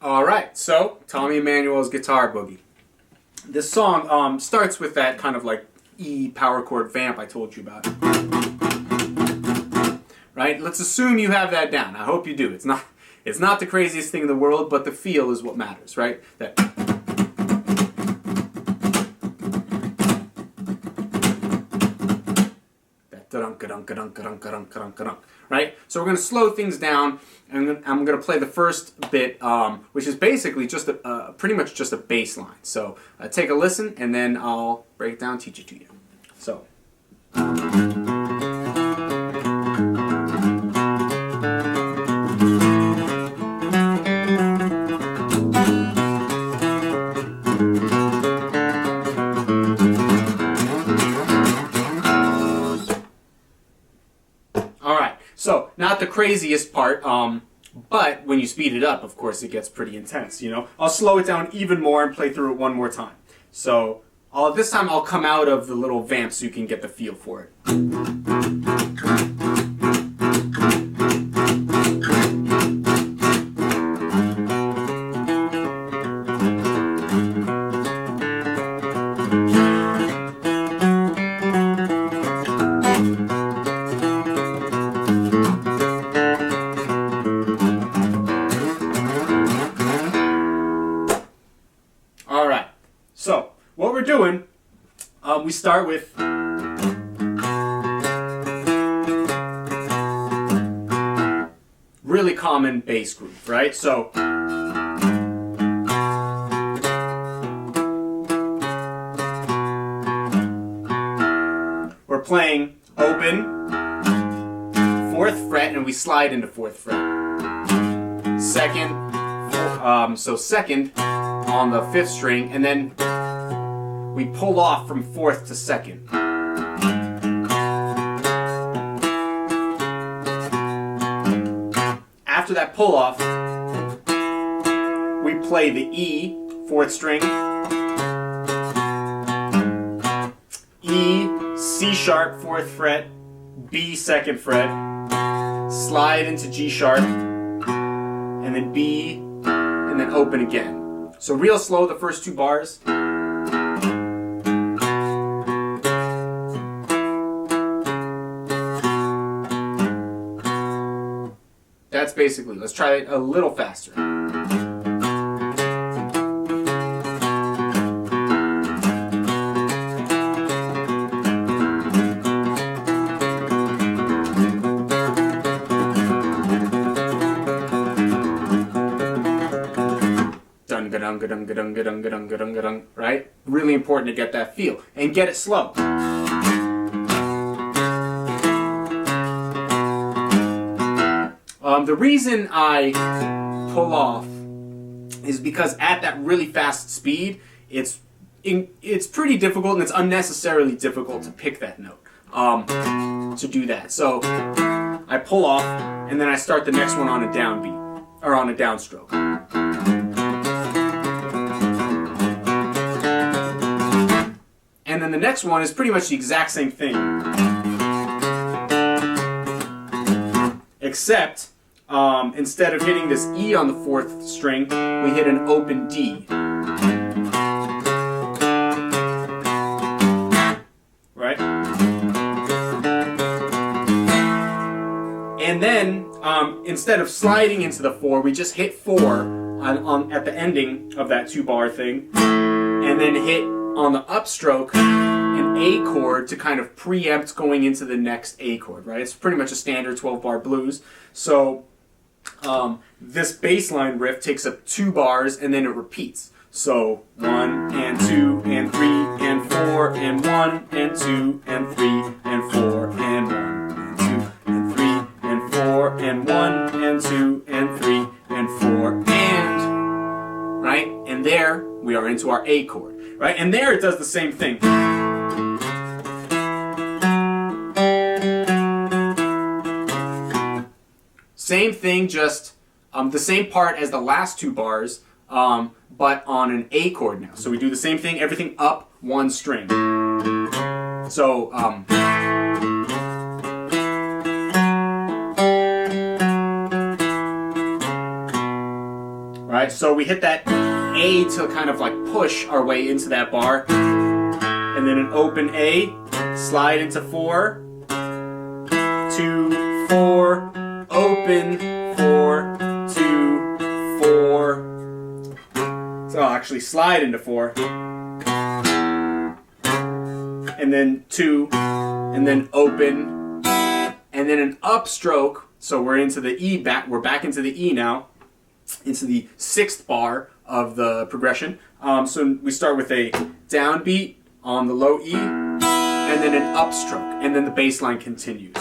Alright, so Tommy Emmanuel's Guitar Boogie. This song starts with that kind of like E power chord vamp I told you about. Right? Let's assume you have that down. I hope you do. It's not the craziest thing in the world, but the feel is what matters, right? That right? So we're going to slow things down, and I'm going to play the first bit, which is basically just pretty much just a bass line. So take a listen, and then I'll break it down, teach it to you. So. So, not the craziest part, but when you speed it up, of course, it gets pretty intense, you know? I'll slow it down even more and play through it one more time. So, this time I'll come out of the little vamp so you can get the feel for it. Alright, so what we're doing, we start with really common bass groove, right? So we're playing open, 4th fret, and we slide into 4th fret. Second, so second on the 5th string, and then we pull off from 4th to 2nd. After that pull off, we play the E, 4th string, E, C sharp, 4th fret, B, 2nd fret, slide into G sharp, and then B, and then open again. So real slow the first 2 bars. That's basically, let's try it a little faster. Right? Really important to get that feel and get it slow. The reason I pull off is because at that really fast speed, it's pretty difficult and it's unnecessarily difficult to pick that note to do that. So I pull off and then I start the next one on a downbeat or on a downstroke. And then the next one is pretty much the exact same thing. Except, instead of hitting this E on the 4th string, we hit an open D. Right? And then, instead of sliding into the 4, we just hit 4 at the ending of that 2-bar thing, and then hit on the upstroke an A chord to kind of preempt going into the next A chord, right? It's pretty much a standard 12-bar blues. So this bass line riff takes up 2 bars and then it repeats. So 1 and 2 and 3 and 4 and 1 and 2 and 3 and 4 and 1 and 2 and 3 and 4 and 1 and 2 and 3 and 4 and, right? And there we are into our A chord. Right? And there it does the same thing. Same thing, just the same part as the last 2 bars, but on an A chord now. So we do the same thing, everything up 1 string. So, Alright, so we hit that A to kind of like push our way into that bar. And then an open A, slide into 4, 2, 4, open, 4, 2, 4. So I'll actually slide into 4. And then 2, and then open, and then an upstroke. So we're into the E back. We're back into the E now, into the 6th bar of the progression. So we start with a downbeat on the low E, and then an upstroke, and then the bass line continues.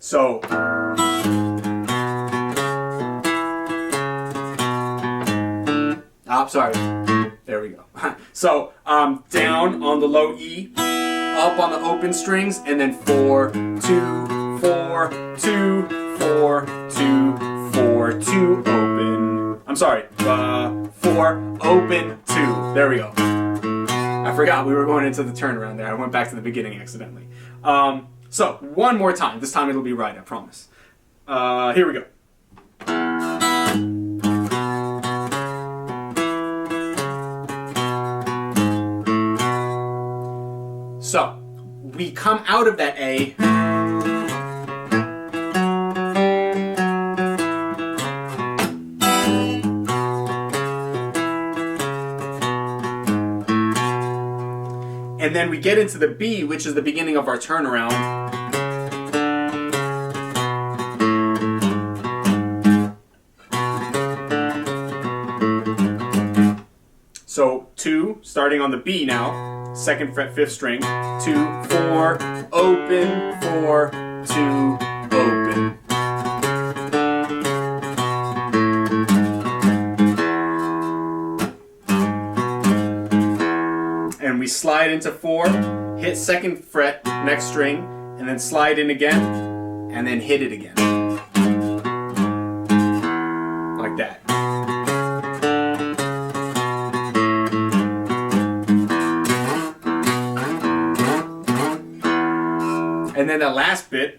So. Sorry. There we go. So down on the low E, up on the open strings, and then 4, 2, 4, 2, 4, 2, 4, 2, open. I'm sorry. 4, open, 2. There we go. I forgot we were going into the turnaround there. I went back to the beginning accidentally. So one more time. This time it'll be right, I promise. Here we go. So, we come out of that A, and then we get into the B, which is the beginning of our turnaround. So 2, starting on the B now. 2nd fret, 5th string, 2, 4, open, 4, 2, open. And we slide into 4, hit 2nd fret, next string, and then slide in again, and then hit it again. Like that. And then that last bit.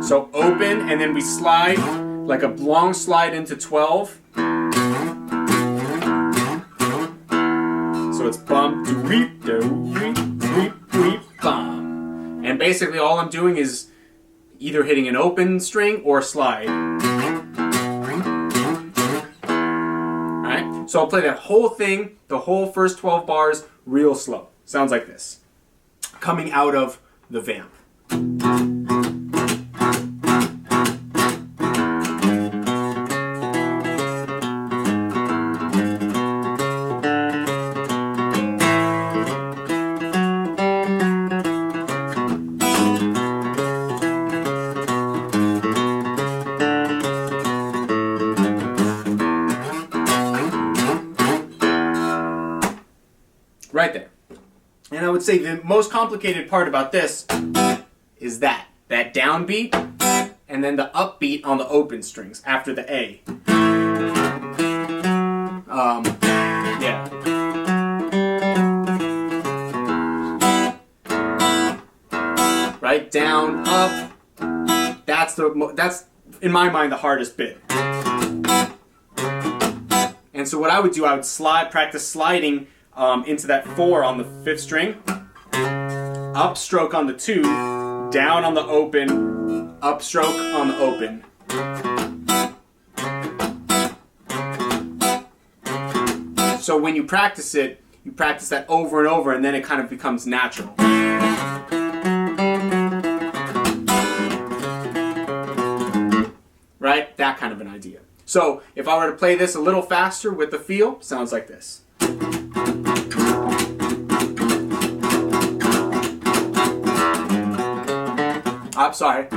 So open, and then we slide, like a long slide into 12. So it's bum, do weep, bum. And basically all I'm doing is either hitting an open string or slide. Alright? So I'll play that whole thing, the whole first 12 bars, real slow. Sounds like this, coming out of the vamp. Right there. And I would say the most complicated part about this is that downbeat and then the upbeat on the open strings after the A. Yeah. Right, down, up. That's in my mind the hardest bit. And so what I would do, I would practice sliding into that 4 on the 5th string, upstroke on the 2, down on the open, upstroke on the open. So when you practice it, you practice that over and over, and then it kind of becomes natural. Right? That kind of an idea. So if I were to play this a little faster with the feel, sounds like this. I'm sorry.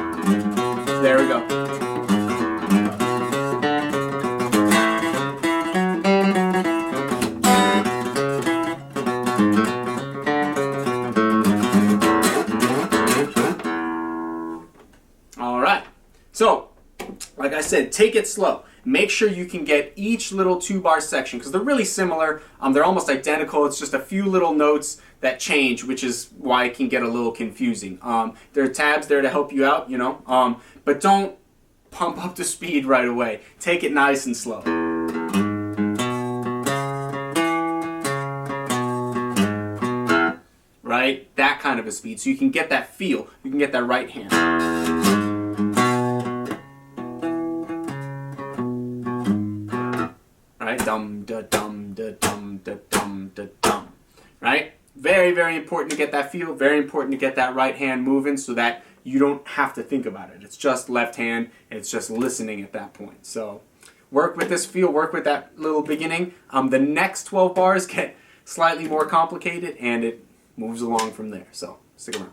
There we go. All right. So, like I said, take it slow. make sure you can get each little 2-bar section, because they're really similar. They're almost identical. It's just a few little notes that change, which is why it can get a little confusing. There are tabs there to help you out, you know, but don't pump up the speed right away. Take it nice and slow. Right? That kind of a speed. So you can get that feel. You can get that right hand. Right? Dum da dum da dum da dum da dum. Right? Very, very important to get that feel. Very important to get that right hand moving so that you don't have to think about it. It's just left hand. And it's just listening at that point. So work with this feel. Work with that little beginning. The next 12 bars get slightly more complicated, and it moves along from there. So stick around.